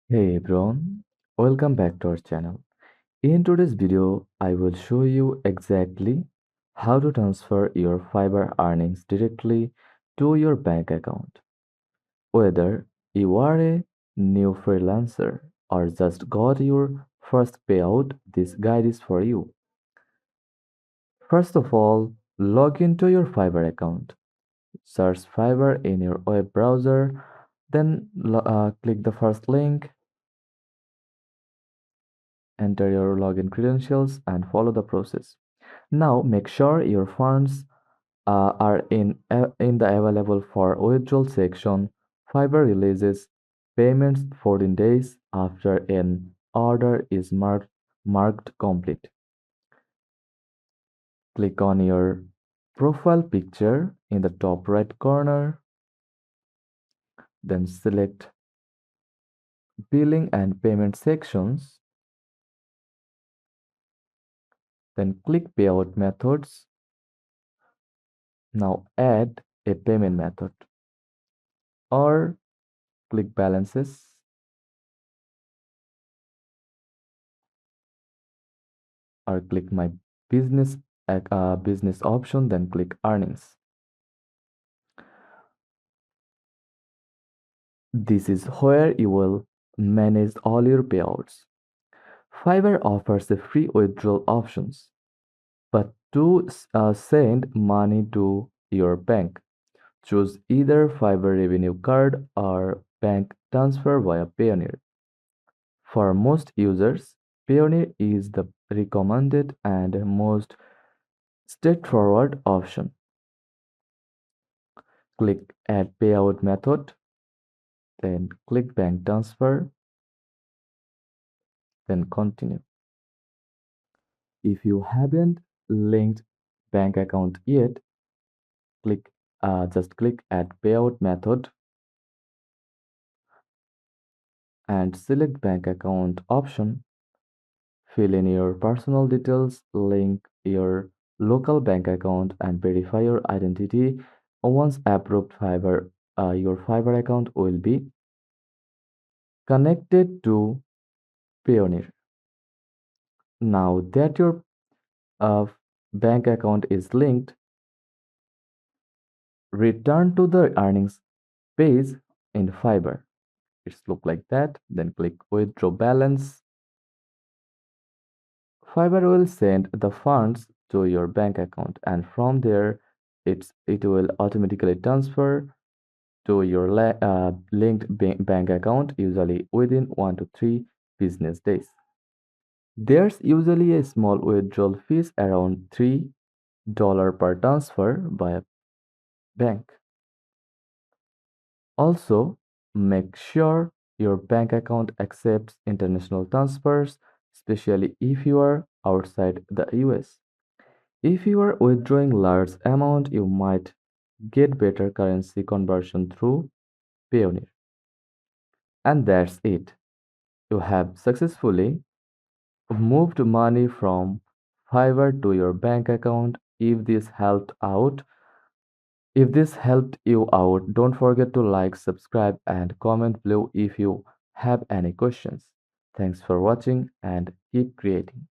Hey everyone, welcome back to our channel. In today's video, I will show you exactly how to transfer your Fiverr earnings directly to your bank account. Whether you are a new freelancer or just got your first payout, this guide is for you. First of all, log into your Fiverr account. Search Fiverr in your web browser, then click the first link. Enter your login credentials and follow the process. Now make sure your funds are in the available for withdrawal section. Fiverr releases payments 14 days after an order is marked complete. Click on your profile picture in the top right corner, then select billing and payment sections, then click payout methods. Now add a payment method or click balances or click my business business option, then click earnings. This is where you will manage all your payouts. Fiverr offers the free withdrawal options, but to send money to your bank, choose either Fiverr Revenue Card or bank transfer via Payoneer. For most users, Payoneer is the recommended and most straightforward option. Click Add Payout Method, then click Bank Transfer, then Continue. If you haven't linked bank account yet, just click Add Payout Method and select Bank Account option. Fill in your personal details, link your local bank account, and verify your identity. Once approved, your Fiverr account will be connected to Payoneer. Now that your uh, bank account is linked, return to the earnings page in Fiverr. It's look like that. Then click withdraw balance. Fiverr will send the funds to your bank account, and from there, it will automatically transfer to your linked bank account, usually within 1 to 3 business days. There's usually a small withdrawal fees around $3 per transfer by a bank. Also, make sure your bank account accepts international transfers, especially if you are outside the US. If you are withdrawing large amount, you might get better currency conversion through Payoneer. And that's it. You have successfully moved money from Fiverr to your bank account. If this helped you out, don't forget to like, subscribe, and comment below if you have any questions. Thanks for watching and keep creating.